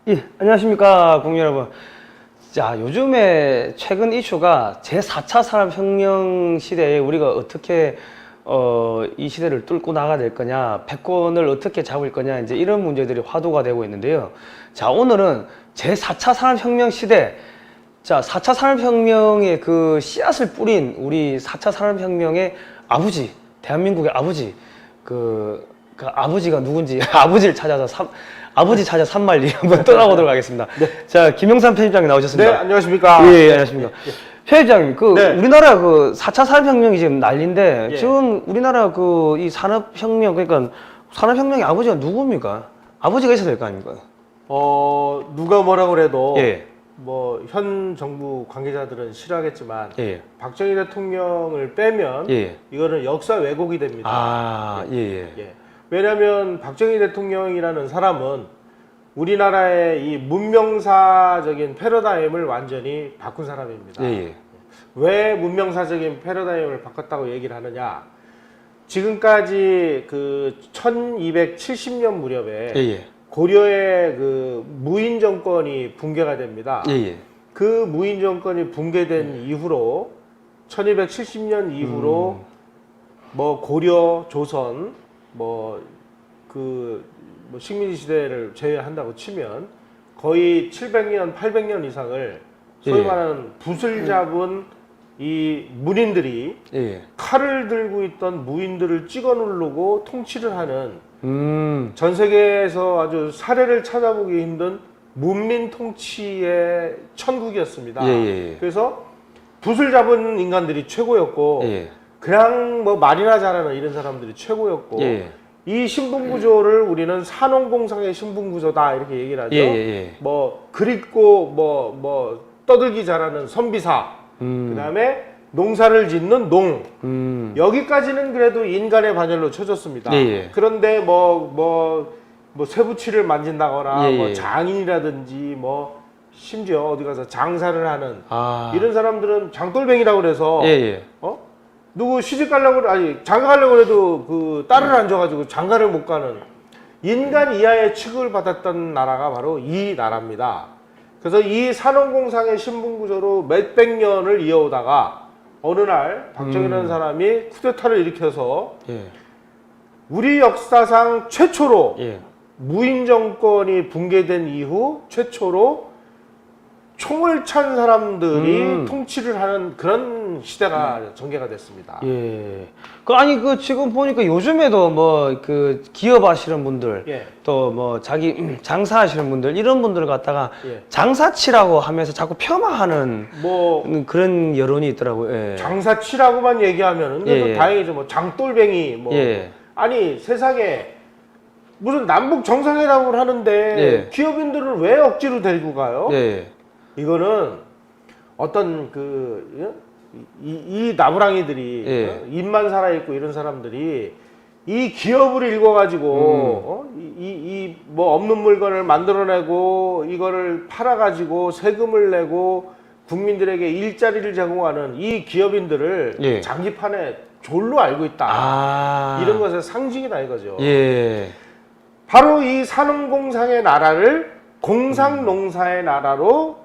예, 안녕하십니까, 국민 여러분. 자, 요즘에 최근 이슈가 제4차 산업혁명 시대에 우리가 어떻게 이 시대를 뚫고 나가야 될 거냐, 패권을 어떻게 잡을 거냐, 이제 이런 문제들이 화두가 되고 있는데요. 자, 오늘은 제4차 산업혁명 시대, 자, 4차 산업혁명의 그 씨앗을 뿌린 우리 4차 산업혁명의 아버지, 대한민국의 아버지, 그 아버지가 누군지 아버지를 찾아서 아버지 찾아 산말리 한번 떠나보도록 하겠습니다. 네. 자, 김영삼 편집장님 나오셨습니다. 네, 안녕하십니까. 예, 안녕하십니까. 편집장님, 네. 우리나라 그 4차 산업혁명이 지금 난리인데, 예. 지금 우리나라 이 산업혁명, 그러니까 산업혁명의 아버지가 누굽니까? 아버지가 있어야 될 거 아닙니까? 누가 뭐라 그래도 예. 뭐 현 정부 관계자들은 싫어하겠지만 예. 박정희 대통령을 빼면 예. 이거는 역사 왜곡이 됩니다. 아, 예, 예. 예. 왜냐하면 박정희 대통령이라는 사람은 우리나라의 이 문명사적인 패러다임을 완전히 바꾼 사람입니다. 예, 예. 왜 문명사적인 패러다임을 바꿨다고 얘기를 하느냐? 지금까지 그 1270년 무렵에 예, 예. 고려의 그 무인 정권이 붕괴가 됩니다. 예, 예. 그 무인 정권이 붕괴된 이후로 1270년 이후로 뭐 고려, 조선, 뭐 식민지 시대를 제외한다고 치면 거의 700년, 800년 이상을 소위 예. 말하는 붓을 잡은 이 문인들이 예. 칼을 들고 있던 무인들을 찍어 누르고 통치를 하는 전 음. 세계에서 아주 사례를 찾아보기 힘든 문민 통치의 천국이었습니다. 예, 예, 예. 그래서 붓을 잡은 인간들이 최고였고 예. 그냥 뭐 말이나 잘하는 이런 사람들이 최고였고 예. 이 신분구조를 우리는 산업공상의 신분구조다 이렇게 얘기를 하죠. 예, 예, 예. 뭐 그립고 뭐 떠들기 잘하는 선비사, 그다음에 농사를 짓는 농, 여기까지는 그래도 인간의 반열로 쳐졌습니다. 예, 예. 그런데 뭐 쇠붙이를 만진다거나 예, 뭐 예. 장인이라든지 뭐 심지어 어디 가서 장사를 하는 아. 이런 사람들은 장돌뱅이라고 그래서 예, 예. 누구 시집 가려고 아니 장가 가려고 해도 그 딸을 안 줘가지고 장가를 못 가는 인간 이하의 취급을 받았던 나라가 바로 이 나라입니다. 그래서 이 산업공상의 신분구조로 몇백 년을 이어오다가 어느 날 박정희라는 사람이 쿠데타를 일으켜서 예. 우리 역사상 최초로 예. 무인 정권이 붕괴된 이후 최초로 총을 찬 사람들이 통치를 하는 그런 시대가 전개가 됐습니다. 예. 지금 보니까 요즘에도 기업 하시는 분들, 예. 또 자기 장사하시는 분들, 이런 분들 갖다가 예. 장사치라고 하면서 자꾸 폄하하는 뭐 그런 여론이 있더라고요. 예. 장사치라고만 얘기하면은 그래도 예. 다행이죠. 뭐 장돌뱅이 뭐 예. 아니 세상에 무슨 남북 정상회담을 하는데 예. 기업인들을 왜 억지로 데리고 가요? 예. 이거는 어떤 이 나부랑이들이 예. 입만 살아있고 이런 사람들이 이 기업을 읽어가지고 뭐 없는 물건을 만들어내고 이거를 팔아가지고 세금을 내고 국민들에게 일자리를 제공하는 이 기업인들을 예. 장기판에 졸로 알고 있다. 아. 이런 것의 상징이다 이거죠. 예. 바로 이 산업공상의 나라를 공상농사의 나라로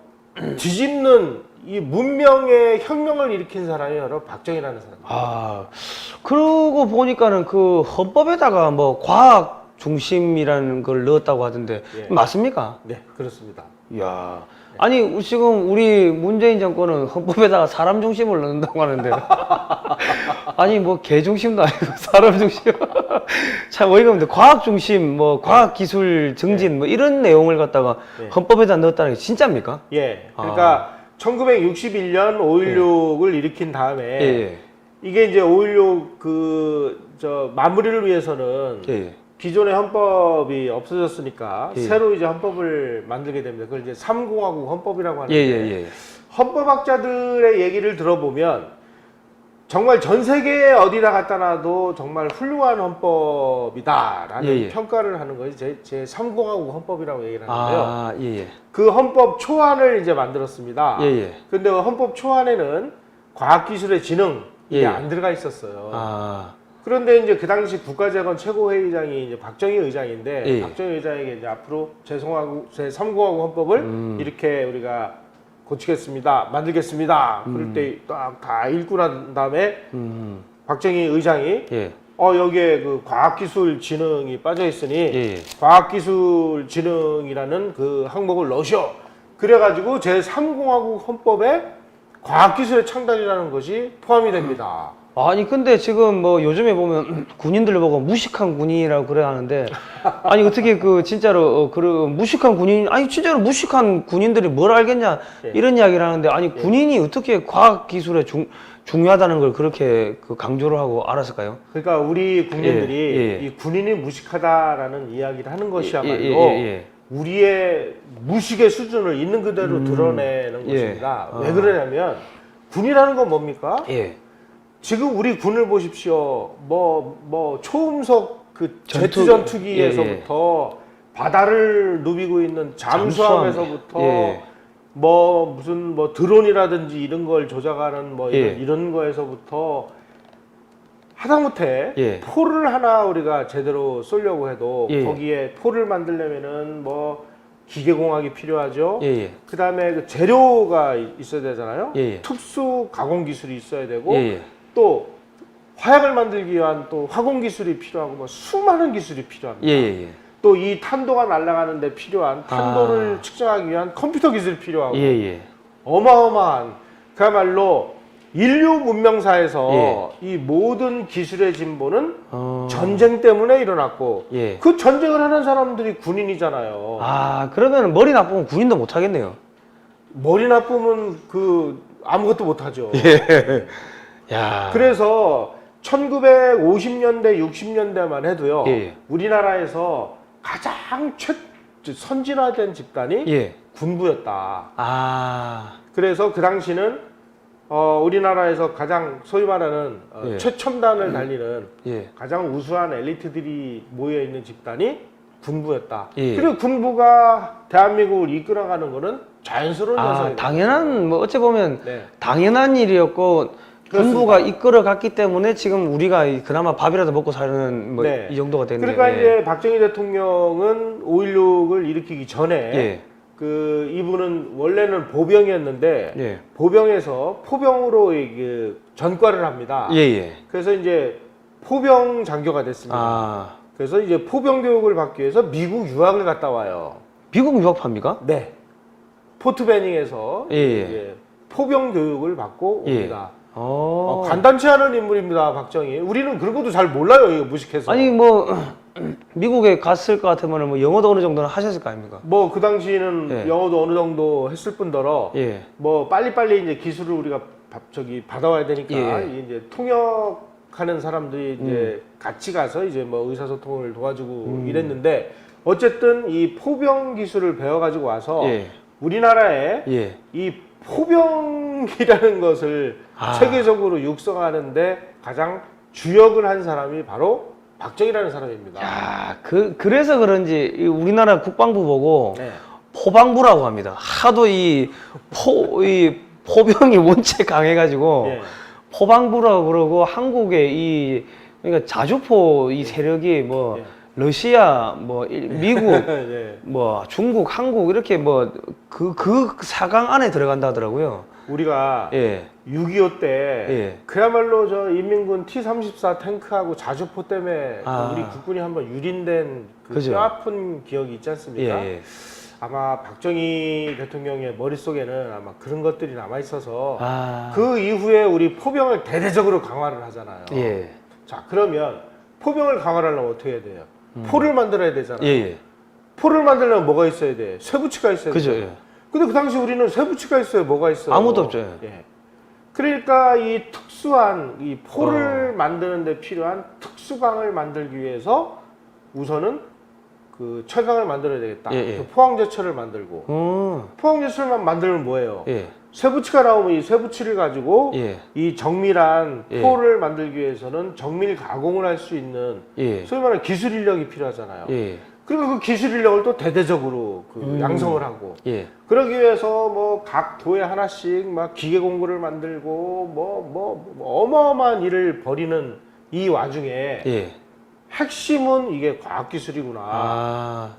뒤집는 이 문명의 혁명을 일으킨 사람이 바로 박정희라는 사람입니다. 아, 그러고 보니까는 그 헌법에다가 과학 중심이라는 걸 넣었다고 하던데, 예. 맞습니까? 네, 그렇습니다. 이야. 아니, 지금 우리 문재인 정권은 헌법에다가 사람 중심을 넣는다고 하는데. 아니, 개 중심도 아니고 사람 중심. 참 어이가 없는데, 과학 중심, 과학 기술 증진, 이런 내용을 갖다가 네. 헌법에다 넣었다는 게 진짜입니까? 예, 그러니까 1961년 5.16을 일으킨 다음에 예. 이게 이제 5.16 마무리를 위해서는 예. 기존의 헌법이 없어졌으니까 예. 새로 이제 헌법을 만들게 됩니다. 그걸 이제 3공화국 헌법이라고 하는데 예. 헌법학자들의 얘기를 들어보면 정말 전 세계에 어디다 갖다 놔도 정말 훌륭한 헌법이다라는 예. 평가를 하는 것이 제 3공화국 헌법이라고 얘기를 하는데요. 아, 예. 그 헌법 초안을 이제 만들었습니다. 예. 근데 그 헌법 초안에는 과학기술의 진흥 이게 예. 안 들어가 있었어요. 아. 그런데 이제 그 당시 국가재건 최고회의장이 이제 박정희 의장인데 예. 박정희 의장에게 이제 앞으로 제3공화국 헌법을 이렇게 우리가 고치겠습니다, 만들겠습니다. 그럴 때 딱 다 읽고 난 다음에 박정희 의장이 예. 여기에 그 과학기술진흥이 빠져 있으니 예. 과학기술진흥이라는 그 항목을 넣으셔. 그래가지고 제3공화국 헌법에 과학기술의 창달이라는 것이 포함이 됩니다. 아니 근데 지금 뭐 요즘에 보면 군인들 보고 무식한 군인이라고 그래 하는데 아니 어떻게 그 진짜로 그런 무식한 군인 아니 진짜로 무식한 군인들이 뭘 알겠냐 예. 이런 이야기를 하는데 아니 군인이 어떻게 과학 기술에 중요하다는 걸 그렇게 그 강조를 하고 알았을까요? 그러니까 우리 국민들이 예, 예. 이 군인이 무식하다라는 이야기를 하는 것이야말로 예. 우리의 무식의 수준을 있는 그대로 드러내는 예. 것입니다. 왜 그러냐면 군이라는 건 뭡니까? 예. 지금 우리 군을 보십시오. 뭐 초음속 그 제트 전투- 전투기에서부터 바다를 누비고 있는 잠수함에서부터 예. 무슨 드론이라든지 이런 걸 조작하는 예. 이런 거에서부터 하다못해 예. 포를 하나 우리가 제대로 쏘려고 해도 예. 거기에 포를 만들려면은 기계공학이 필요하죠. 예. 그 다음에 그 재료가 있어야 되잖아요. 예. 특수 가공 기술이 있어야 되고 예. 또 화약을 만들기 위한 또 화공 기술이 필요하고 수많은 기술이 필요합니다. 예. 또 이 탄도가 날아가는 데 필요한 탄도를 측정하기 위한 컴퓨터 기술이 필요하고 예. 어마어마한 그야말로 인류 문명사에서 예. 이 모든 기술의 진보는 어. 전쟁 때문에 일어났고 예. 그 전쟁을 하는 사람들이 군인이잖아요. 아 그러면 머리 나쁘면 군인도 못 하겠네요. 머리 나쁘면 아무것도 못하죠. 야. 그래서 1950년대, 60년대만 해도요. 예. 우리나라에서 가장 선진화된 집단이 예. 군부였다. 아. 그래서 그 당시는 우리나라에서 가장 소위 말하는 예. 최첨단을 달리는 예. 가장 우수한 엘리트들이 모여 있는 집단이 군부였다. 예. 그리고 군부가 대한민국을 이끌어가는 것은 자연스러운 아, 현상입니다. 당연한 뭐 어찌 보면 네. 당연한 일이었고 그렇습니다. 군부가 이끌어 갔기 때문에 지금 우리가 그나마 밥이라도 먹고 사는 뭐 네. 이 정도가 됐네요. 그러니까 예. 이제 박정희 대통령은 5.16을 일으키기 전에 예. 이분은 원래는 보병이었는데 예. 보병에서 포병으로 전과를 합니다. 예. 그래서 이제 포병 장교가 됐습니다. 아, 그래서 이제 포병 교육을 받기 위해서 미국 유학을 갔다 와요. 미국 유학파입니까? 네. 포트 베닝에서 예. 이제 포병 교육을 받고 예. 옵니다. 어. 간단치 않은 인물입니다, 박정희. 우리는 그런 것도 잘 몰라요, 이거 무식해서. 아니 뭐 미국에 갔을 것 같으면 뭐 영어도 어느 정도는 하셨을 거 아닙니까? 그 당시에는 예. 영어도 어느 정도 했을 뿐더러 예. 빨리빨리 이제 기술을 우리가 받아와야 되니까 예. 이제 통역하는 사람들이 이제 같이 가서 이제 의사소통을 도와주고 이랬는데 어쨌든 이 포병 기술을 배워가지고 와서 예. 우리나라에 예. 이 포병이라는 것을 아. 세계적으로 육성하는데 가장 주역을 한 사람이 바로 박정희라는 사람입니다. 야, 그래서 그런지 이 우리나라 국방부 보고 네. 포방부라고 합니다. 하도 이 포병이 원체 강해가지고 예. 포방부라고 그러고 한국의 그러니까 자주포 이 세력이 뭐 예. 러시아 미국 예. 중국 한국 이렇게 그 4강 안에 들어간다 하더라고요. 우리가 예. 6.25 때 예. 그야말로 저 인민군 T-34 탱크하고 자주포 때문에 아. 우리 국군이 한번 유린된 그죠. 뼈아픈 기억이 있지 않습니까? 예. 아마 박정희 대통령의 머릿속에는 아마 그런 것들이 남아 있어서 아. 그 이후에 우리 포병을 대대적으로 강화를 하잖아요. 예. 자, 그러면 포병을 강화를 하려면 어떻게 해야 돼요? 포를 만들어야 되잖아요. 예. 포를 만들려면 뭐가 있어야 돼? 쇠붙이가 있어야 그죠. 돼요. 예. 근데 그 당시 우리는 쇠붙이가 있어요? 뭐가 있어요? 아무도 없죠. 예. 그러니까 이 특수한 이 포를 만드는 데 필요한 특수강을 만들기 위해서 우선은 그 철강을 만들어야 되겠다. 예, 예. 그 포항제철을 만들고 포항제철만 만들면 뭐예요? 예. 쇠붙이가 나오면 이 쇠붙이를 가지고 예. 이 정밀한 예. 포를 만들기 위해서는 정밀 가공을 할 수 있는 예. 소위 말하는 기술 인력이 필요하잖아요. 예. 그리고 그 기술 인력을 또 대대적으로 양성을 하고 예. 그러기 위해서 각 도에 하나씩 막 기계 공구를 만들고 어마어마한 일을 벌이는 이 와중에 예. 핵심은 이게 과학기술이구나. 아.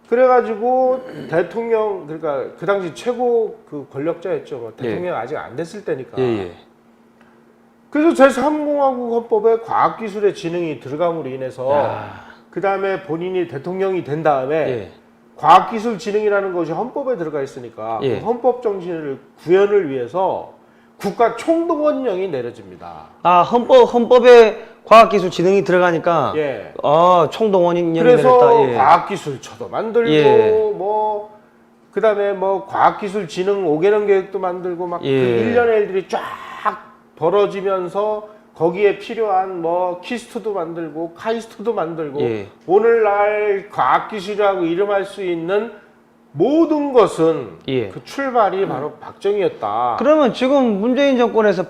그래가지고 대통령, 그러니까 그 당시 최고 그 권력자였죠. 뭐 대통령 아직 안 됐을 때니까. 예, 예. 그래서 제3공화국 헌법에 과학기술의 지능이 들어감으로 인해서 야. 그 다음에 본인이 대통령이 된 다음에 예. 과학기술 지능이라는 것이 헌법에 들어가 있으니까 예. 그 헌법 정신을 구현을 위해서 국가 총동원령이 내려집니다. 아, 헌법에 과학기술진흥이 들어가니까 예. 총동원령이 그래서 내렸다. 예. 과학기술처도 만들고 예. 뭐 그다음에 뭐 과학기술 지능 5개년 계획도 만들고 막 그 예. 일련의 일들이 쫙 벌어지면서 거기에 필요한 뭐 키스트도 만들고 카이스트도 만들고 예. 오늘날 과학기술이라고 이름할 수 있는 모든 것은 예. 그 출발이 바로 박정희였다. 그러면 지금 문재인 정권에서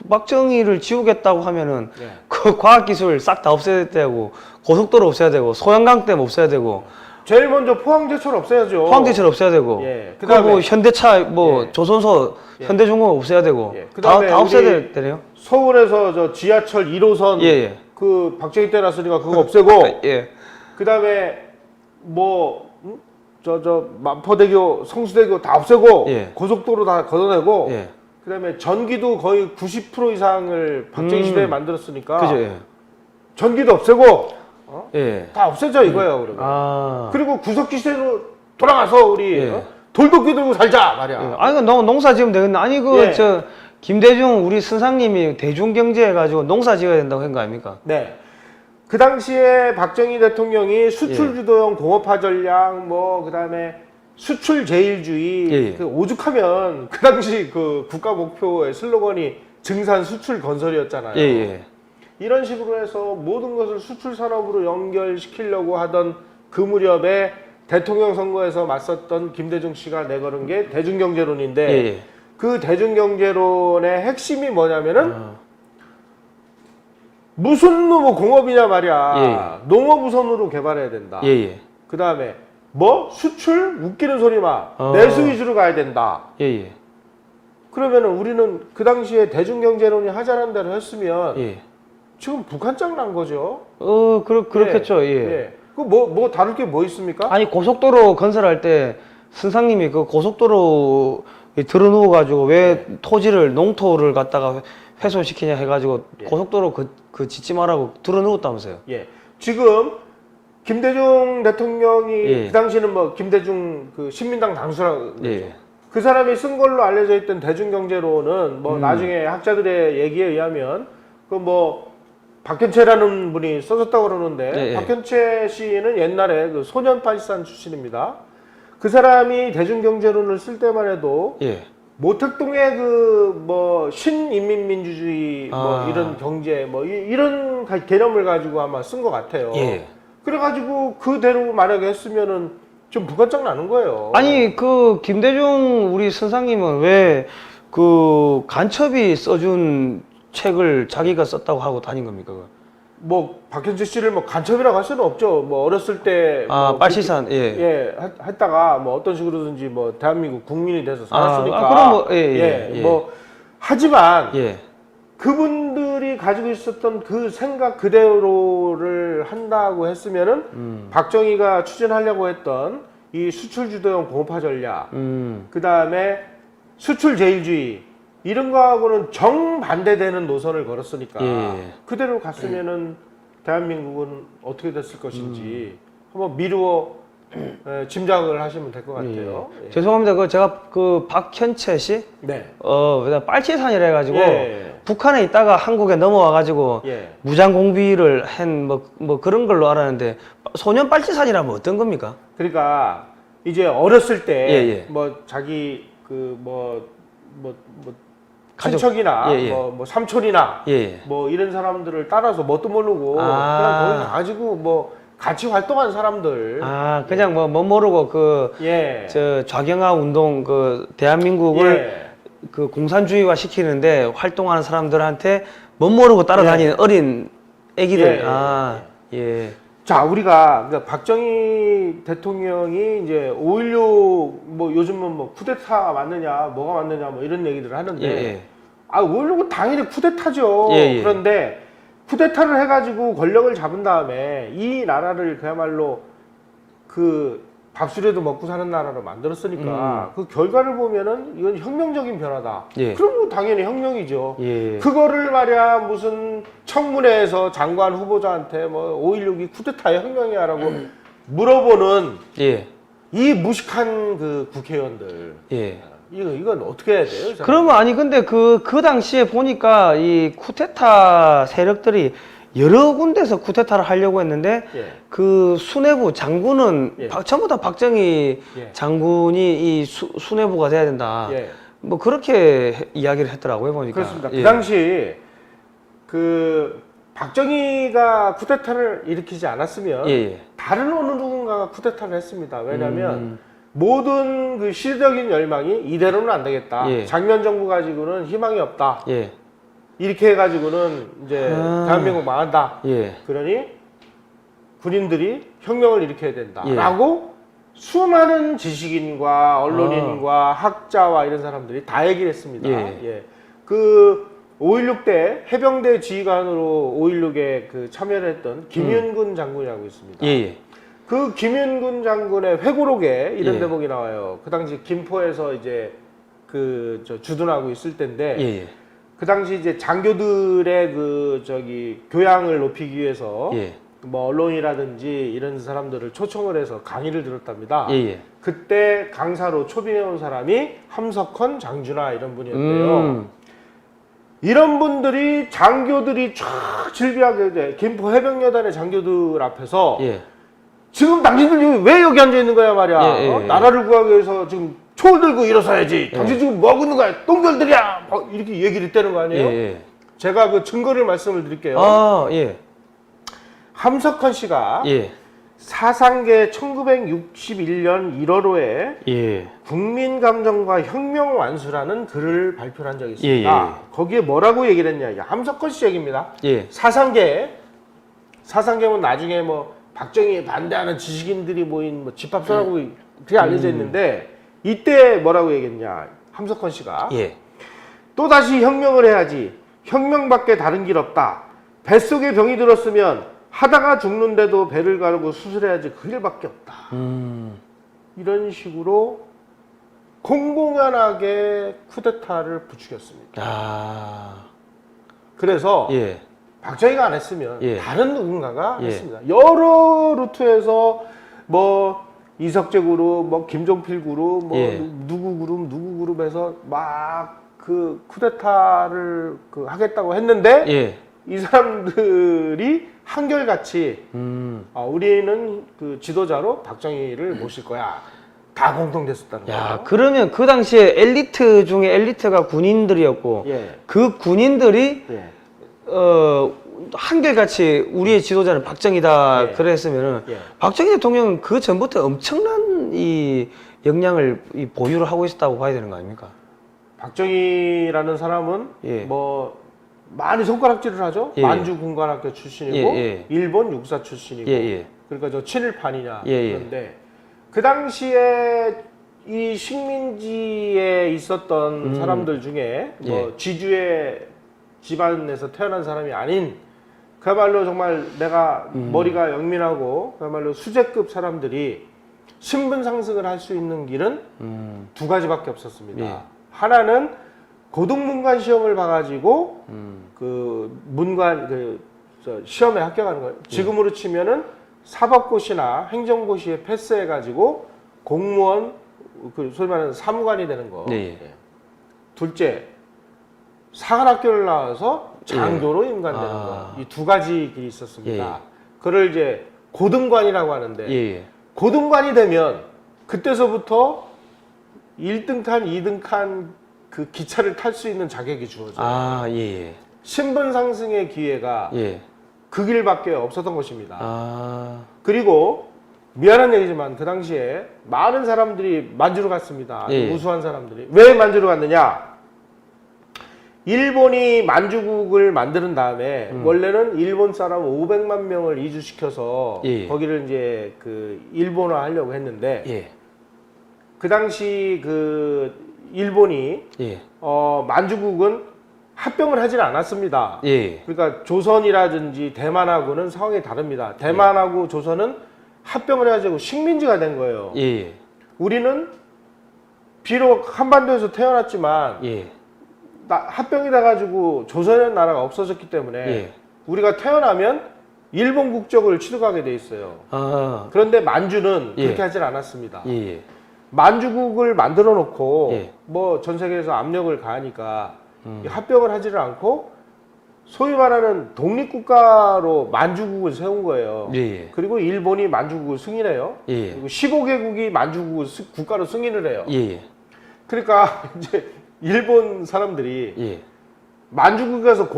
박정희를 지우겠다고 하면은 예. 그 과학기술 싹 다 없애야 되고 고속도로 없애야 되고 소양강댐 없애야 되고 제일 먼저 포항제철 없애야죠. 포항제철 없애야 되고 예. 그다음에 뭐 현대차 뭐 예. 조선소 예. 현대중공업 없애야 되고 예. 다 그다음에 없애야 우리 되네요. 서울에서 저 지하철 1호선 예, 예. 그 박정희 때 났으니까 그거 없애고 예. 그다음에 뭐 마포대교, 성수대교 다 없애고 예. 고속도로 다 걷어내고 예. 그다음에 전기도 거의 90% 이상을 박정희 시대에 만들었으니까 그죠. 예. 전기도 없애고 예. 다 없애자 이거예요. 그러면. 아. 그리고 구석기 시대로 돌아가서 우리 예. 돌도끼 들고 살자 말이야. 예. 아니, 농사 지으면 되겠네. 아니, 예. 김대중 우리 선상님이 대중경제 해가지고 농사 지어야 된다고 한 거 아닙니까? 네. 그 당시에 박정희 대통령이 수출주도형 공업화 전략, 뭐 그다음에 수출 제일주의, 예, 예. 그 오죽하면 그 당시 그 국가 목표의 슬로건이 증산 수출 건설이었잖아요. 예, 예. 이런 식으로 해서 모든 것을 수출 산업으로 연결시키려고 하던 그 무렵에 대통령 선거에서 맞섰던 김대중 씨가 내걸은 게 대중경제론인데 예, 예. 그 대중경제론의 핵심이 뭐냐면은 무슨 뭐 공업이냐 말이야. 농업 우선으로 개발해야 된다. 예, 예. 그 다음에 뭐 수출 웃기는 소리 마. 어. 내수 위주로 가야 된다. 예, 예. 그러면은 우리는 그 당시에 대중경제론이 하자는 대로 했으면 예. 지금 북한장 난 거죠. 그렇겠죠. 예. 뭐 다를 게 뭐 있습니까? 아니, 고속도로 건설할 때 선상님이 그 고속도로 들어누워 가지고 왜 토지를 농토를 갖다가 훼손시키냐 해가지고 예. 고속도로 그 짓지 말라고 들어누웠다면서요. 예. 지금 김대중 대통령이 예. 그 당시는 뭐 김대중 그 신민당 당수라고 예. 그 사람이 쓴 걸로 알려져 있던 대중경제론은 뭐 나중에 학자들의 얘기에 의하면 그 뭐 박현채라는 분이 써줬다고 그러는데 예, 예. 박현채 씨는 옛날에 그 소년파시산 출신입니다. 그 사람이 대중경제론을 쓸 때만 해도 예. 모택동의 그 뭐 신인민민주주의 뭐 아. 이런 경제 뭐 이런 개념을 가지고 아마 쓴 것 같아요. 예. 그래가지고 그대로 만약에 했으면은 좀 북한장 나는 거예요. 아니, 그 김대중 우리 선상님은 왜 그 간첩이 써준 책을 자기가 썼다고 하고 다닌 겁니까? 그거? 뭐 박현재 씨를 뭐 간첩이라고 할 수는 없죠. 뭐 어렸을 때 뭐 빨치산, 했다가 뭐 어떤 식으로든지 뭐 대한민국 국민이 돼서 살았으니까. 그럼 뭐, 예. 뭐 하지만 예. 그분들이 가지고 있었던 그 생각 그대로를 한다고 했으면은 박정희가 추진하려고 했던 이 수출 주도형 공업화 전략, 그 다음에 수출 제일주의 이런 거하고는 정반대되는 노선을 걸었으니까 예. 그대로 갔으면은 대한민국은 어떻게 됐을 것인지 한번 미루어 짐작을 하시면 될 것 같아요. 예. 죄송합니다. 제가 그 박현채 씨, 네. 빨치산이라 해가지고 예. 북한에 있다가 한국에 넘어와가지고 예. 무장 공비를 한 뭐 그런 걸로 알았는데 소년 빨치산이라면 어떤 겁니까? 그러니까 이제 어렸을 때 예. 뭐 자기 그 뭐 가족. 친척이나 예. 뭐 삼촌이나 예. 뭐 이런 사람들을 따라서 뭣도 모르고 아. 그냥 거기 가지고 뭐 같이 활동한 사람들. 그냥 뭐 모르고 예. 저 좌경화 운동 대한민국을 예. 그 공산주의화 시키는데 활동하는 사람들한테 모르고 따라다니는 어린 애기들. 예. 자, 우리가 그러니까 박정희 대통령이 이제 5.16 뭐 요즘은 뭐 쿠데타 맞느냐, 뭐가 맞느냐 뭐 이런 얘기들을 하는데 예. 오히려 당연히 쿠데타죠. 예, 예. 그런데 쿠데타를 해가지고 권력을 잡은 다음에 이 나라를 그야말로 그 밥술에도 먹고 사는 나라로 만들었으니까 그 결과를 보면은 이건 혁명적인 변화다. 예. 그럼 당연히 혁명이죠. 예. 그거를 말이야 무슨 청문회에서 장관 후보자한테 뭐 5.16이 쿠데타의 혁명이야라고 물어보는 예. 이 무식한 그 국회의원들. 예. 이건 어떻게 해야 돼요? 그러면 아니 근데 그 당시에 보니까 이 쿠데타 세력들이 여러 군데서 쿠데타를 하려고 했는데 예. 그 수뇌부 장군은 예. 전부 다 박정희 예. 장군이 이 수뇌부가 돼야 된다. 예. 뭐 그렇게 이야기를 했더라고요 보니까. 그렇습니다. 예. 그 당시 그 박정희가 쿠데타를 일으키지 않았으면 예, 예. 다른 어느 누군가가 쿠데타를 했습니다. 왜냐하면 모든 그 시대적인 열망이 이대로는 안 되겠다. 예. 장면 정부 가지고는 희망이 없다. 예. 이렇게 해가지고는 이제 대한민국 망한다. 예. 그러니 군인들이 혁명을 일으켜야 된다라고 예. 수많은 지식인과 언론인과 학자와 이런 사람들이 다 얘기를 했습니다. 예. 예. 그 5.16 때 해병대 지휘관으로 5.16에 그 참여를 했던 김윤근 장군이라고 있습니다. 예. 예. 그 김윤근 장군의 회고록에 이런 예. 대목이 나와요. 그 당시 김포에서 이제 그 주둔하고 있을 때인데 예. 그 당시 이제 장교들의 그 교양을 높이기 위해서 예. 뭐 언론이라든지 이런 사람들을 초청을 해서 강의를 들었답니다. 예. 예. 그때 강사로 초빙해 온 사람이 함석헌, 장준하 이런 분이었는데요. 이런 분들이 장교들이 쫙 질비하게 이제 김포 해병여단의 장교들 앞에서 예. 지금 당신들 왜 여기 앉아 있는 거야 말이야. 예, 예, 나라를 구하기 위해서 지금 총 들고 일어서야지. 당신 지금 뭐 하고 있는 거야? 똥들들이야. 이렇게 얘기를 했다는 거 아니에요? 예. 제가 그 증거를 말씀을 드릴게요. 아, 예. 함석헌 씨가 예. 사상계 1961년 1월호에 예. 국민감정과 혁명 완수라는 글을 발표한 적이 있습니다. 예, 예. 거기에 뭐라고 얘기를 했냐? 이게 함석헌 씨 얘기입니다. 예. 사상계면 나중에 뭐 박정희에 반대하는 지식인들이 모인 뭐 집합소라고 그게 알려져 있는데 이때 뭐라고 얘기했냐? 함석헌 씨가 예. 또다시 혁명을 해야지. 혁명밖에 다른 길 없다. 뱃속에 병이 들었으면 하다가 죽는데도 배를 가르고 수술해야지 그 일밖에 없다. 이런 식으로 공공연하게 쿠데타를 부추겼습니다. 아. 그래서 예. 박정희가 안 했으면 예. 다른 누군가가 예. 했습니다. 여러 루트에서 뭐 이석재 그룹, 뭐 김종필 그룹, 뭐 예. 누구 그룹에서 막 그 쿠데타를 하겠다고 했는데 예. 이 사람들이 한결같이 우리는 그 지도자로 박정희를 모실 거야. 다 공통됐었다는 야, 거예요. 그러면 그 당시에 엘리트 중에 엘리트가 군인들이었고 예. 그 군인들이 예. 한결같이 우리의 지도자는 박정희다 예. 그랬으면은 예. 박정희 대통령은 그 전부터 엄청난 이 역량을 보유를 하고 있었다고 봐야 되는 거 아닙니까? 박정희라는 사람은 예. 뭐 많이 손가락질을 하죠. 예. 만주 군관학교 출신이고 예, 예. 일본 육사 출신이고 예, 예. 그러니까 저 친일판이냐 예, 예. 그런데 그 당시에 이 식민지에 있었던 사람들 중에 뭐 예. 지주의 집안에서 태어난 사람이 아닌 그야말로 정말 내가 머리가 영민하고 그야말로 수재급 사람들이 신분 상승을 할 수 있는 길은 두 가지밖에 없었습니다. 예. 하나는 고등문관 시험을 봐가지고 그 문관 시험에 합격하는 거예요. 지금으로 치면은 사법고시나 행정고시에 패스해가지고 공무원 그 소위 말하는 사무관이 되는 거. 네. 예. 둘째 사관학교를 나와서 장교로 임관되는 아. 거. 이 두 가지 길이 있었습니다. 예. 그걸 이제 고등관이라고 하는데 예. 고등관이 되면 그때서부터 1등 칸, 2등 칸 그 기차를 탈 수 있는 자격이 주어져요. 아, 예. 신분 상승의 기회가 예. 그 길밖에 없었던 것입니다. 아. 그리고 미안한 얘기지만 그 당시에 많은 사람들이 만주로 갔습니다. 예. 우수한 사람들이. 왜 만주로 갔느냐? 일본이 만주국을 만드는 다음에 원래는 일본 사람 500만 명을 이주시켜서 예. 거기를 이제 그 일본화 하려고 했는데 예. 그 당시 그 일본이 예. 만주국은 합병을 하지는 않았습니다. 예. 그러니까 조선이라든지 대만하고는 상황이 다릅니다. 대만하고 조선은 합병을 해가지고 식민지가 된 거예요. 예. 우리는 비록 한반도에서 태어났지만 예. 합병이 돼가지고 조선이라는 나라가 없어졌기 때문에 예. 우리가 태어나면 일본 국적을 취득하게 돼 있어요. 아. 그런데 만주는 예. 그렇게 하진 않았습니다. 예. 만주국을 만들어 놓고 예. 뭐 전 세계에서 압력을 가하니까 합병을 하지를 않고 소위 말하는 독립국가로 만주국을 세운 거예요. 예. 그리고 일본이 만주국을 승인해요. 예. 그리고 15개국이 만주국을 국가로 승인을 해요. 예. 그러니까 이제 일본 사람들이 예. 만주국에 가서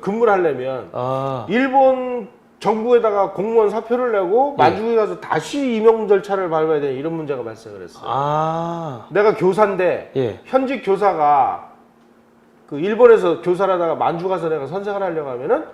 근무를 하려면 아. 일본 정부에다가 공무원 사표를 내고 예. 만주국에 가서 다시 임용 절차를 밟아야 되는 이런 문제가 발생을 했어요. 아. 내가 교사인데 예. 현직 교사가 그 일본에서 교사를 하다가 만주 가서 내가 선생을 하려고 하면은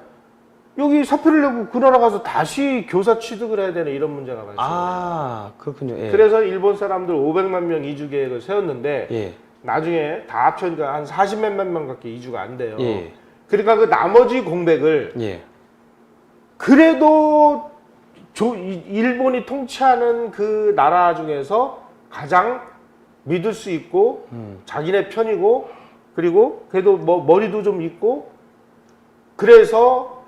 여기 사표를 내고 그 나라 가서 다시 교사 취득을 해야 되는 이런 문제가 발생해요. 아, 그렇군요. 예. 그래서 일본 사람들 500만 명 이주 계획을 세웠는데 예. 나중에 다 합쳐니까 한 40몇만 명밖에 이주가 안 돼요. 예. 그러니까 그 나머지 공백을 예. 그래도 일본이 통치하는 그 나라 중에서 가장 믿을 수 있고 자기네 편이고 그리고 그래도 뭐 머리도 좀 있고 그래서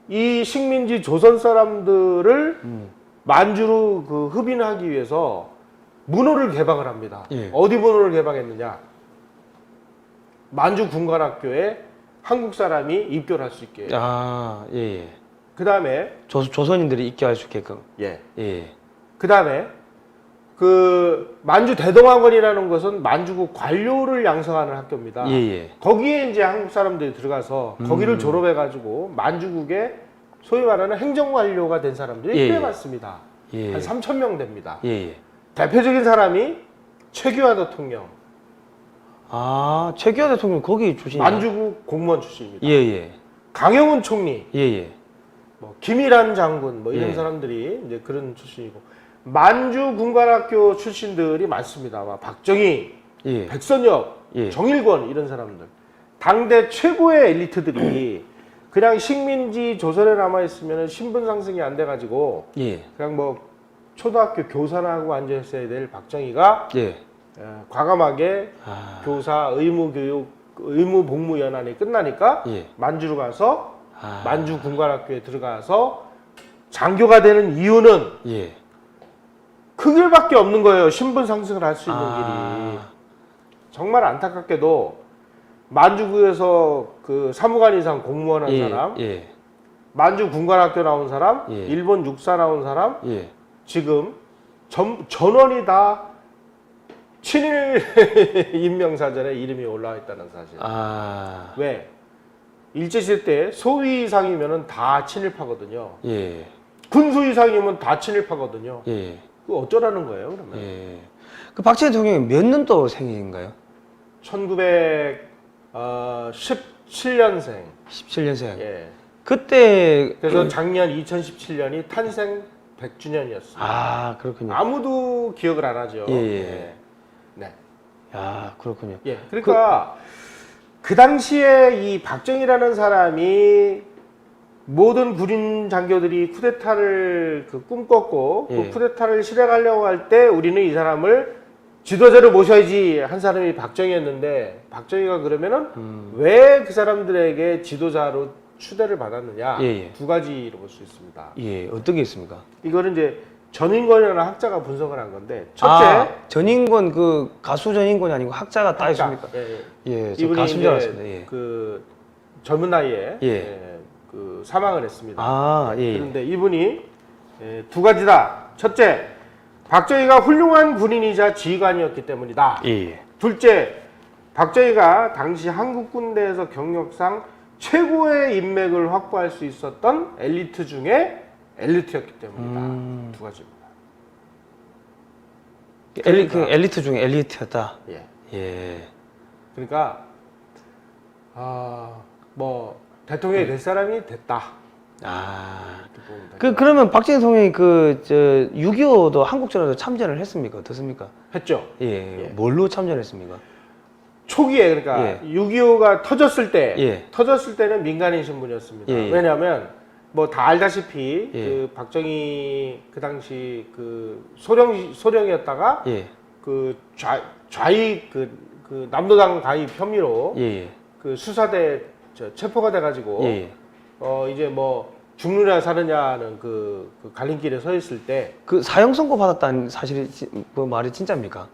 이 식민지 조선 사람들을 만주로 그 흡인하기 위해서 문호를 개방을 합니다. 예. 어디 문호를 개방했느냐? 만주 군관학교에 한국 사람이 입교를 할 수 있게. 아, 예. 예. 그 다음에 조선인들이 입교할 수 있게끔. 예. 예. 그 다음에 그 만주 대동학원이라는 것은 만주국 관료를 양성하는 학교입니다. 예. 예. 거기에 이제 한국 사람들이 들어가서 거기를 졸업해가지고 만주국의 소위 말하는 행정관료가 된 사람들이 예, 꽤 예. 많습니다. 예. 한 3,000명 됩니다. 예. 예. 대표적인 사람이 최규하 대통령, 아, 최규하 대통령 거기 출신이에요? 만주국 공무원 출신입니다. 예. 예. 강영훈 총리, 예. 예. 뭐 김일한 장군, 뭐 이런 예. 사람들이 이제 그런 출신이고 만주 군관학교 출신들이 많습니다. 막 박정희, 예. 백선엽, 예. 정일권 이런 사람들. 당대 최고의 엘리트들이 그냥 식민지 조선에 남아 있으면 신분 상승이 안 돼가지고 예. 그냥 뭐 초등학교 교사나 하고 앉아 있어야 될 박정희가 예. 과감하게 아. 교사 의무 복무 연한이 끝나니까 예. 만주로 가서 아. 만주 군관학교에 들어가서 장교가 되는 이유는 예. 그 길밖에 없는 거예요. 신분 상승을 할 수 있는 길이. 아. 정말 안타깝게도 만주구에서 그 사무관 이상 공무원 한 예. 사람, 예. 만주 군관학교 나온 사람, 예. 일본 육사 나온 사람, 예. 지금 전원이 다 친일 인명사전에 이름이 올라와 있다는 사실. 아. 왜? 일제시대 때 소위 이상이면 다 친일파거든요. 예. 군수 이상이면 다 친일파거든요. 예. 그 어쩌라는 거예요, 그러면? 예. 그 박정희 대통령이 몇 년도 생일인가요? 1917년생. 17년생. 예. 그때 그래서 작년 2017년이 탄생 100주년이었어요. 아, 그렇군요. 아무도 기억을 안 하죠. 예, 예. 네. 야, 그렇군요. 예. 그러니까 그 당시에 이 박정희라는 사람이 모든 군인 장교들이 쿠데타를 꿈꿨고 예. 그 쿠데타를 실행하려고 할 때 우리는 이 사람을 지도자를 모셔야지 한 사람이 박정희였는데 박정희가 그러면은 왜 그 사람들에게 지도자로 추대를 받았느냐 예, 예. 두 가지로 볼 수 있습니다. 예, 어떤 게 있습니까? 이거는 이제 전인권이라는 학자가 분석을 한 건데 첫째 아, 전인권 그 가수 전인권이 아니고 학자가 따 학자. 있습니까? 예, 예. 예, 저 이분이 가수인 줄 알았습니다. 예. 그 젊은 나이에 예. 그 사망을 했습니다. 아, 예. 예. 그런데 이분이 두 가지다. 첫째, 박정희가 훌륭한 군인이자 지휘관이었기 때문이다. 예. 둘째, 박정희가 당시 한국 군대에서 경력상 최고의 인맥을 확보할 수 있었던 엘리트 중에 엘리트였기 때문이다. 두 가지입니다. 그 엘리트 중에 엘리트였다. 예. 예. 그러니까 뭐 대통령이 될 사람이 됐다. 아. 이렇게 보면 됩니다. 그러면 박정희 대통령이 그 6.25도 한국전에도 참전을 했습니까? 어떻습니까? 했죠. 예. 예. 뭘로 참전했습니까? 초기에 그러니까 6.25가 터졌을 때 터졌을 때는 민간인 신분이었습니다. 왜냐하면 뭐 다 알다시피 그 박정희 그 당시 그 소령이었다가 그 좌익 그 남로당 가입 혐의로 그 수사대 체포가 돼가지고 이제 뭐 죽느냐 사느냐는 그 갈림길에 서 있을 때 그 사형 선고 받았다는 사실이 그 말이 진짜입니까?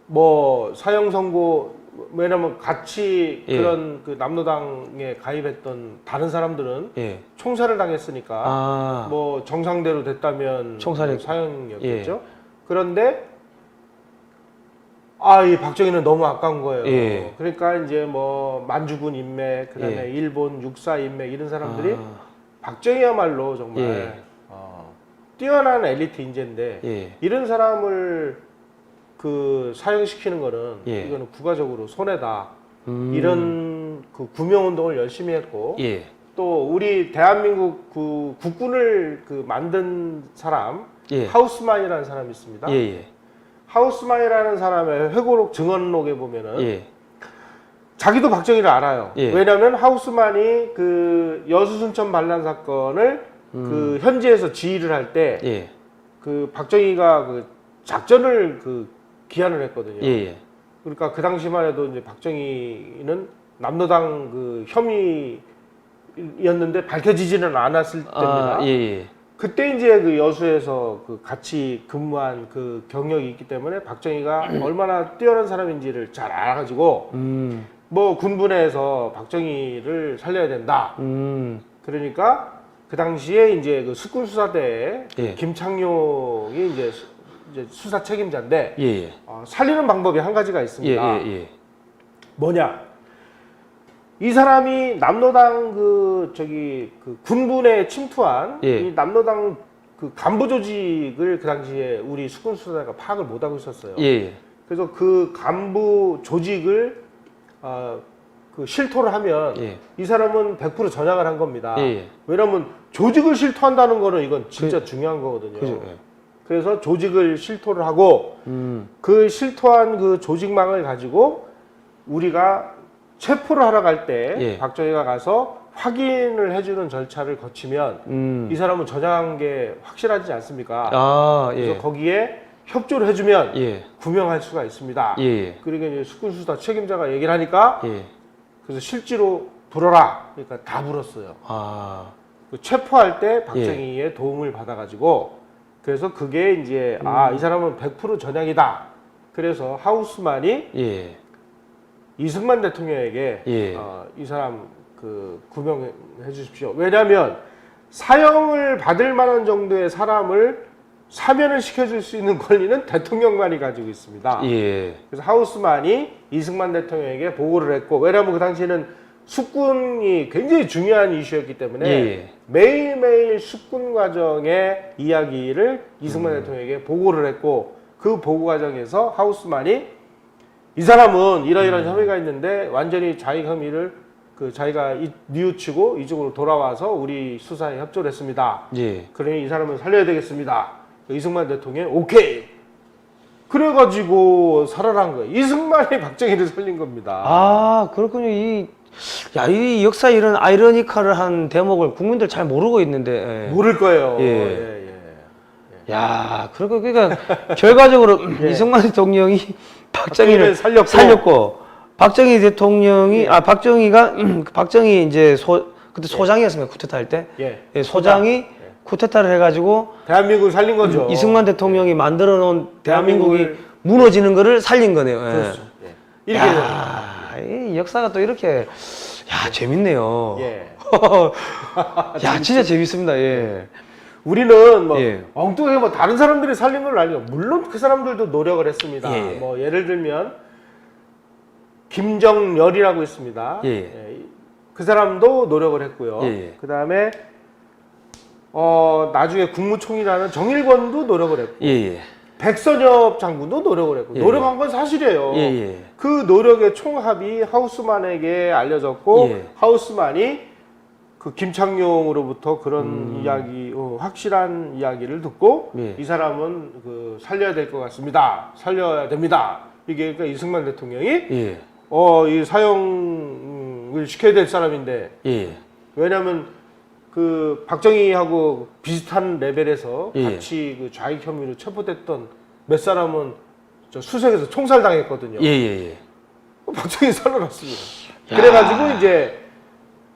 뭐 사형 선고 왜냐면 같이 그런 그 남로당에 가입했던 다른 사람들은 총살을 당했으니까 뭐 정상대로 됐다면 총살이 사형이었겠죠. 그런데 이 박정희는 너무 아까운 거예요. 그러니까 이제 뭐 만주군 인맥, 그다음에 일본 육사 인맥 이런 사람들이 박정희야말로 정말 뛰어난 엘리트 인재인데 이런 사람을 그 사형시키는 거는 이거는 국가적으로 손해다. 이런 그 구명운동을 열심히 했고 또 우리 대한민국 그 국군을 그 만든 사람 하우스만이라는 사람이 있습니다. 하우스만이라는 사람의 회고록 증언록에 보면은 자기도 박정희를 알아요. 왜냐하면 하우스만이 그 여수순천 반란 사건을 그 현지에서 지휘를 할 때 그 박정희가 그 작전을 그 기한을 했거든요. 그러니까 그 당시만 해도 이제 박정희는 남로당 그 혐의였는데 밝혀지지는 않았을 때입니다. 그때 이제 그 여수에서 그 같이 근무한 그 경력이 있기 때문에 박정희가 얼마나 뛰어난 사람인지를 잘 알아가지고 뭐 군부내에서 박정희를 살려야 된다. 그러니까 그 당시에 이제 그 숙군수사대에 김창룡이 이제 수사 책임자인데 살리는 방법이 한 가지가 있습니다. 뭐냐? 이 사람이 남로당 그 군부내에 침투한 이 남로당 그 간부 조직을 그 당시에 우리 숙군수사대가 파악을 못 하고 있었어요. 그래서 그 간부 조직을 그 실토를 하면 이 사람은 100% 전향을 한 겁니다. 왜냐면 조직을 실토한다는 거는 이건 진짜 중요한 거거든요. 그래서 조직을 실토를 하고 그 실토한 그 조직망을 가지고 우리가 체포를 하러 갈 때 박정희가 가서 확인을 해주는 절차를 거치면 이 사람은 전향한 게 확실하지 않습니까? 그래서 거기에 협조를 해주면 구명할 수가 있습니다. 그러니까 이제 숙군수사 책임자가 얘기를 하니까 그래서 실제로 불어라. 그러니까 다 불었어요. 그 체포할 때 박정희의 도움을 받아가지고 그래서 그게 이제 이 사람은 100% 전향이다. 그래서 하우스만이 이승만 대통령에게 이 사람 그 구명해 주십시오. 왜냐하면 사형을 받을 만한 정도의 사람을 사면을 시켜줄 수 있는 권리는 대통령만이 가지고 있습니다. 그래서 하우스만이 이승만 대통령에게 보고를 했고, 왜냐하면 그 당시에는 숙군이 굉장히 중요한 이슈였기 때문에 매일매일 숙군 과정의 이야기를 이승만 대통령에게 보고를 했고, 그 보고 과정에서 하우스만이 이 사람은 이러이러한 혐의가 있는데 완전히 자기 혐의를 그 자기가 뉘우치고 이쪽으로 돌아와서 우리 수사에 협조를 했습니다. 그러니 이 사람은 살려야 되겠습니다. 이승만 대통령이 오케이. 그래가지고 살아난 거예요. 이승만이 박정희를 살린 겁니다. 그렇군요. 이 역사 이런 아이러니컬한 대목을 국민들 잘 모르고 있는데. 모를 거예요. 야, 그러니까 결과적으로 이승만 대통령이 박정희를 살렸고 박정희 대통령이 박정희 이제 그때 소장이었습니다. 쿠데타 할 때. 소장이 쿠데타를 해가지고 대한민국을 살린 거죠. 이승만 대통령이 만들어 놓은 대한민국이 무너지는 거를 살린 거네요. 그렇죠. 이렇게 이 역사가 또 이렇게 재밌네요. 야, 진짜 재밌습니다. 우리는 뭐 엉뚱하게 뭐 다른 사람들이 살린 건 아니에요. 물론 그 사람들도 노력을 했습니다. 뭐 예를 들면 김정열이라고 있습니다. 그 사람도 노력을 했고요. 그 다음에 나중에 국무총리라는 정일권도 노력을 했고, 백선엽 장군도 노력을 했고, 노력한 건 사실이에요. 그 노력의 총합이 하우스만에게 알려졌고, 하우스만이 그 김창룡으로부터 그런 이야기, 확실한 이야기를 듣고, 이 사람은 그 살려야 될 것 같습니다. 살려야 됩니다. 이게 그러니까 이승만 대통령이 이 사형을 시켜야 될 사람인데 예. 왜냐하면 그 박정희하고 비슷한 레벨에서 예. 같이 그 좌익 혐의로 체포됐던 몇 사람은 저 수색에서 총살 당했거든요. 예. 박정희 살아났습니다. 그래가지고 이제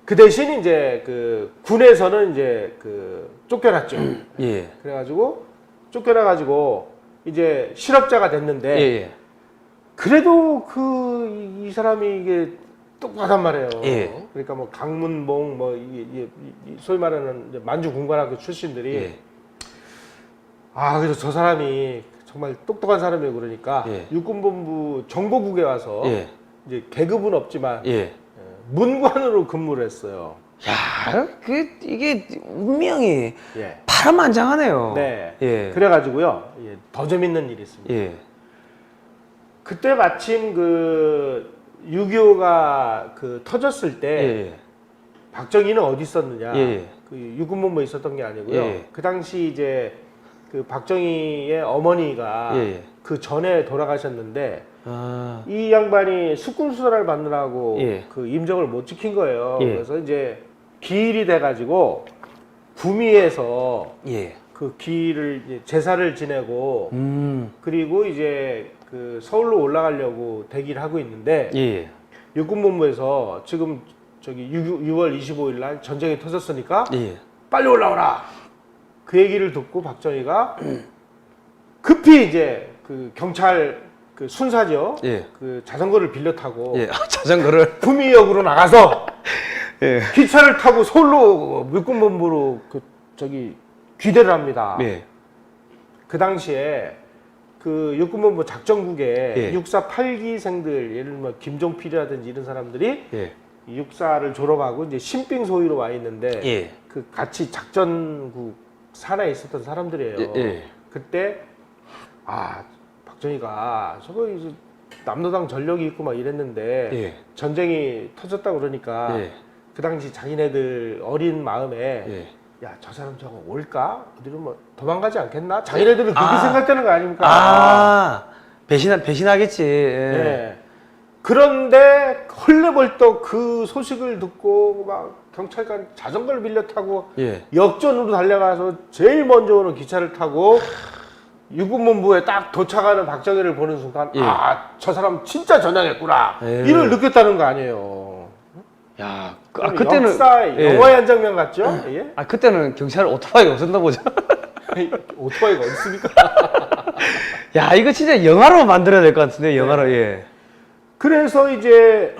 그 대신 이제 그 군에서는 이제 그 쫓겨났죠. 예. 그래가지고 쫓겨나가지고 이제 실업자가 됐는데 예. 그래도 이 사람이 이게 똑똑하단 말이에요. 예. 그러니까 뭐 강문봉 뭐 이게 소위 말하는 이제 만주공관학교 출신들이 예. 그래서 저 사람이 정말 똑똑한 사람이에요. 그러니까 예. 육군본부 정보국에 와서 예. 이제 계급은 없지만 예. 문관으로 근무를 했어요. 야, 이게 운명이 예. 파란만장하네요. 네. 예. 그래가지고요. 더 재밌는 일이 있습니다. 예. 그때 마침 그 6.25가 그 터졌을 때 예. 박정희는 어디 있었느냐? 예. 그 육군본부에 있었던 게 아니고요. 예. 그 당시 이제 그 박정희의 어머니가 예. 그 전에 돌아가셨는데 아. 이 양반이 숙군수사를 받느라고 예. 그 임정을 못 지킨 거예요. 예. 그래서 이제 기일이 돼가지고 구미에서 예. 그 기일을 이제 제사를 지내고 그리고 이제 그 서울로 올라가려고 대기를 하고 있는데 예. 육군본부에서 지금 저기 6월 25일 날 전쟁이 터졌으니까 예. 빨리 올라오라. 그 얘기를 듣고 박정희가 급히 이제 그 경찰 그 순사죠. 예. 그 자전거를 빌려 타고 예. 자전거를. 구미역으로 나가서 예. 기차를 타고 서울로 육군본부로 그 저기 귀대를 합니다. 예. 그 당시에 그 육군본부 작전국에 예. 육사 8기생들 예를 들면 김종필이라든지 이런 사람들이 예. 이 육사를 졸업하고 이제 신빙 소위로 와 있는데 예. 그 같이 작전국 산하에 있었던 사람들이에요. 예. 예. 그때 박정희가 저거 이제 남로당 전력이 있고 막 이랬는데 예. 전쟁이 터졌다 그러니까 예. 그 당시 자기네들 어린 마음에 예. 야, 저 사람 저거 올까? 어디로 뭐 도망가지 않겠나? 자기네들은 그렇게 아. 생각되는 거 아닙니까? 배신하겠지. 예. 네. 그런데 헐레벌떡 그 소식을 듣고 막 경찰관 자전거를 빌려 타고 예. 역전으로 달려가서 제일 먼저 오는 기차를 타고 육군본부에 딱 도착하는 박정희를 보는 순간 예. 저 사람 진짜 전향했구나. 예. 이를 느꼈다는 거 아니에요. 야, 그때는 역사 예. 영화의 한 장면 같죠? 예? 그때는 경찰 오토바이가 없었나 보죠. 오토바이가 어디 있습니까? 야, 이거 진짜 영화로 만들어야 될 것 같은데, 영화로. 예. 그래서 이제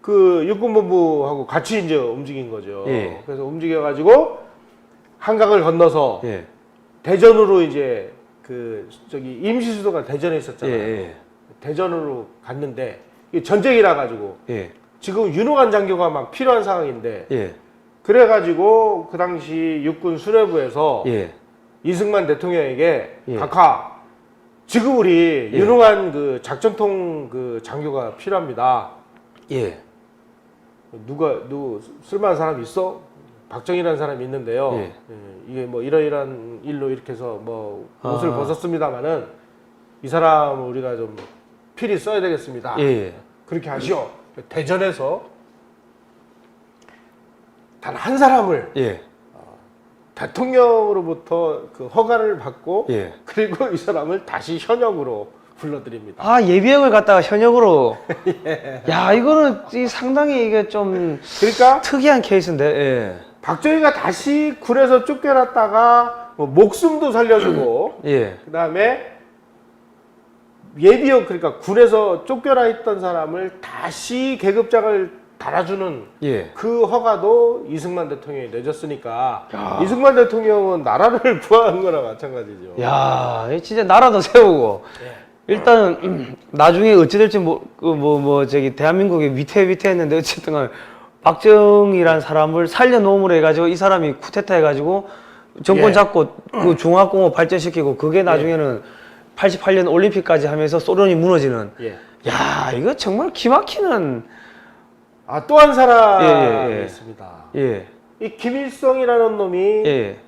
그 육군본부하고 같이 이제 움직인 거죠. 예. 그래서 움직여가지고 한강을 건너서 예. 대전으로 이제 그 저기 임시수도가 대전에 있었잖아요. 예. 대전으로 갔는데 이게 전쟁이라 가지고 예. 지금 윤호관 장교가 막 필요한 상황인데 예. 그래가지고 그 당시 육군 수뇌부에서 예. 이승만 대통령에게 예. 각하 지금 우리 예. 윤호관 그 작전통 그 장교가 필요합니다. 예. 누구 쓸만한 사람 있어? 박정희라는 사람이 있는데요. 예. 예, 이게 뭐 이러이러한 일로 이렇게 해서 뭐 옷을 벗었습니다만은 이 사람을 우리가 좀 필히 써야 되겠습니다. 예. 그렇게 하시오. 대전에서 단 한 사람을 예. 대통령으로부터 그 허가를 받고 예. 그리고 이 사람을 다시 현역으로 불러드립니다. 예비역을 갖다가 현역으로. 야, 이거는 상당히 이게 좀 그러니까 특이한 케이스인데. 예. 박정희가 다시 군에서 쫓겨났다가 뭐 목숨도 살려주고 예. 그다음에 예비역 그러니까 군에서 쫓겨나 있던 사람을 다시 계급장을 달아주는 예. 그 허가도 이승만 대통령이 내줬으니까 야. 이승만 대통령은 나라를 구하는 거나 마찬가지죠. 야, 이 진짜 나라도 세우고. 일단은 나중에 어찌 될지 저기 대한민국이 위태했는데 어쨌든 간에 박정희라는 사람을 살려놓음으로 해가지고 이 사람이 쿠데타 해가지고 정권 예. 잡고 그 중화공업 발전시키고 그게 나중에는 88년 올림픽까지 하면서 소련이 무너지는. 예. 야, 이거 정말 기막히는. 또 한 사람이 예. 있습니다. 예. 이 김일성이라는 놈이 예.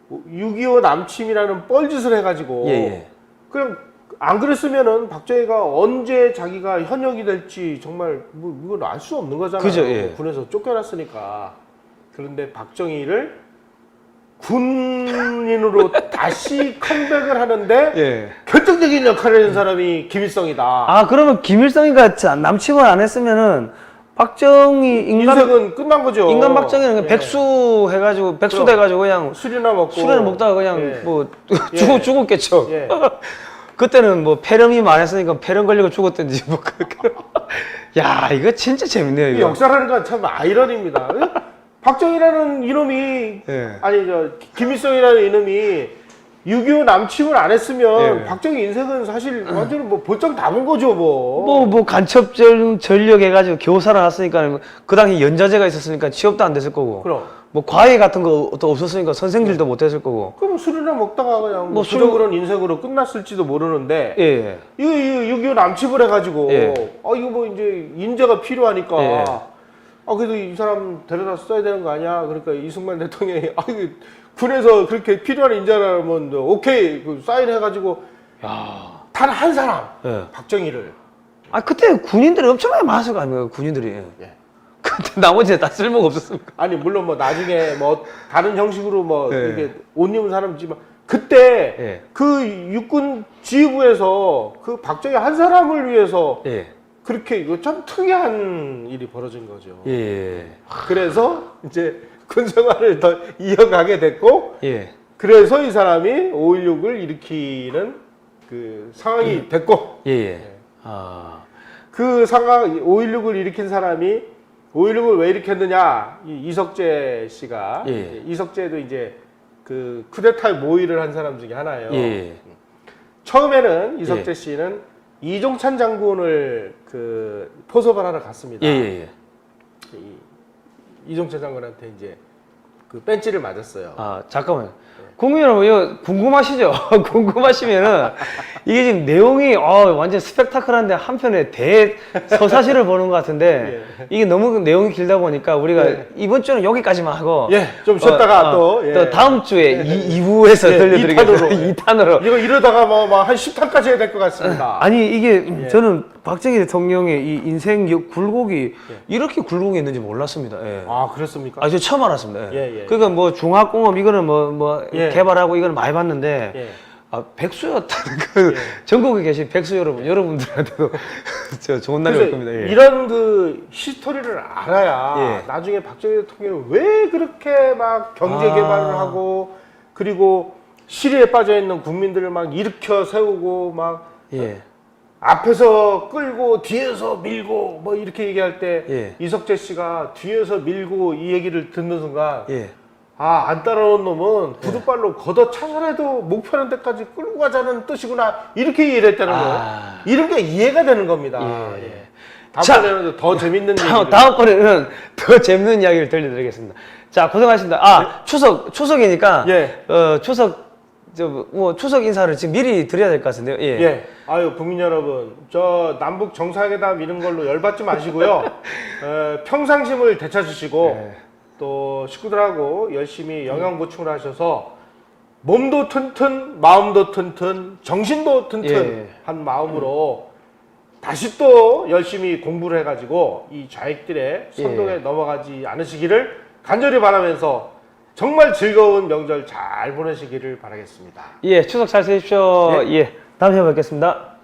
6.25 남침이라는 뻘짓을 해가지고 예. 그냥 안 그랬으면은 박정희가 언제 자기가 현역이 될지 정말 뭐 이건 알 수 없는 거잖아요. 그죠, 예. 군에서 쫓겨났으니까. 그런데 박정희를 군인으로 다시 컴백을 하는데 예. 결정적인 역할을 한 사람이 김일성이다. 아, 그러면 김일성이가 남침을 안 했으면은 박정희 인생은 끝난 거죠. 인간 박정희는 그냥 예. 백수 해가지고 백수 돼가지고 그냥 술이나 먹고 술을 먹다가 그냥 예. 뭐 예. 죽었겠죠. 예. 그때는 뭐 폐렴이 많았으니까 폐렴 걸리고 죽었던지 뭐 야, 이거 진짜 재밌네요. 이 이거. 역사라는 건 참 아이러니입니다. 박정희라는 이놈이 예. 아니 저 김일성이라는 이놈이 6.25 남침을 안 했으면 예. 박정희 인생은 사실 완전 뭐 볼장 다 본 거죠 뭐. 뭐 간첩 전력 해가지고 겨우 살아났으니까 그 당시 연자제가 있었으니까 취업도 안 됐을 거고. 그럼. 뭐 과외 같은 것도 없었으니까 선생질도 못 했을 거고. 그럼 술이나 먹다가 그냥 뭐 술 그런 인생으로 끝났을지도 모르는데 예. 이거 6.25 남침을 해가지고 예. 이거 뭐 이제 인재가 필요하니까 예. 그래도 이 사람 데려다 써야 되는 거 아니야? 그러니까 이승만 대통령이 이거 군에서 그렇게 필요한 인재라면 오케이 그 사인해가지고 야. 단 한 사람 예. 박정희를 아, 그때 군인들이 엄청나게 많았을 거 아닙니까? 군인들이. 예. 근데 나머지는 다 쓸모가 없었습니까? 아니 물론 뭐 나중에 뭐 다른 형식으로 뭐 예. 이렇게 옷 입은 사람이지만 그때 예. 그 육군 지휘부에서 그 박정희 한 사람을 위해서 예. 그렇게 이거 참 특이한 일이 벌어진 거죠. 예. 그래서 이제 군 생활을 더 이어가게 됐고 예. 그래서 이 사람이 5.16을 일으키는 그 상황이 됐고 예. 예. 아. 그 상황 5.16을 일으킨 사람이 5.16을 왜 일으켰느냐 이석재 씨가 예. 이석재도 이제 그 쿠데타 모의를 한 사람 중에 하나예요. 예. 처음에는 이석재 예. 씨는 이종찬 장군을 그 포섭을 하러 갔습니다. 예. 예. 이종찬 장군한테 이제 그 벤치를 맞았어요. 아, 잠깐만요. 국민 여러분, 이거 궁금하시죠? 궁금하시면은, 이게 지금 내용이, 완전 스펙타클한데, 한편에 대서사시를 보는 것 같은데, 이게 너무 내용이 길다 보니까, 우리가 예. 이번 주는 여기까지만 하고, 예, 좀 쉬었다가 또, 예. 또 다음 주에 2부에서 예, 들려드리겠습니다. 2탄으로. 이거 이러다가 뭐 한 10탄까지 해야 될 것 같습니다. 아니, 이게, 예. 저는 박정희 대통령의 이 인생 굴곡이 이렇게 굴곡이 있는지 몰랐습니다. 예. 아, 그렇습니까? 아, 저 처음 알았습니다. 예. 예, 예. 그러니까 뭐 중화공업 이거는 예. 개발하고 이거는 많이 봤는데, 예. 백수였다는 그 전국에 계신 백수 여러분들한테도 저 좋은 날이 올 그래서 겁니다. 예. 이런 그 히스토리를 알아야 예. 나중에 박정희 대통령이 왜 그렇게 막 경제 개발을 하고 그리고 시리에 빠져 있는 국민들을 막 일으켜 세우고 막 예. 앞에서 끌고 뒤에서 밀고 뭐 이렇게 얘기할 때 예. 이석재 씨가 뒤에서 밀고 이 얘기를 듣는 순간 예. 안 따라온 놈은 구두발로 걷어 차서라도 목표하는 데까지 끌고 가자는 뜻이구나 이렇게 이해를 했다는 거예요. 이런 게 이해가 되는 겁니다. 예. 다음번에는 더 재밌는 얘기를 다음번에는 더 재밌는 이야기를 들려드리겠습니다. 자, 고생하셨습니다. 추석이니까 예. 추석 추석 인사를 지금 미리 드려야 될 것 같은데요. 예. 예. 국민 여러분, 저 남북 정상회담 이런 걸로 열받지 마시고요. 평상심을 되찾으시고 예. 또 식구들하고 열심히 영양 보충을 하셔서 몸도 튼튼, 마음도 튼튼, 정신도 튼튼한 예. 마음으로 다시 또 열심히 공부를 해가지고 이 좌익들의 선동에 넘어가지 않으시기를 간절히 바라면서 정말 즐거운 명절 잘 보내시기를 바라겠습니다. 예, 추석 잘 쓰십시오. 예. 다음 시간에 뵙겠습니다.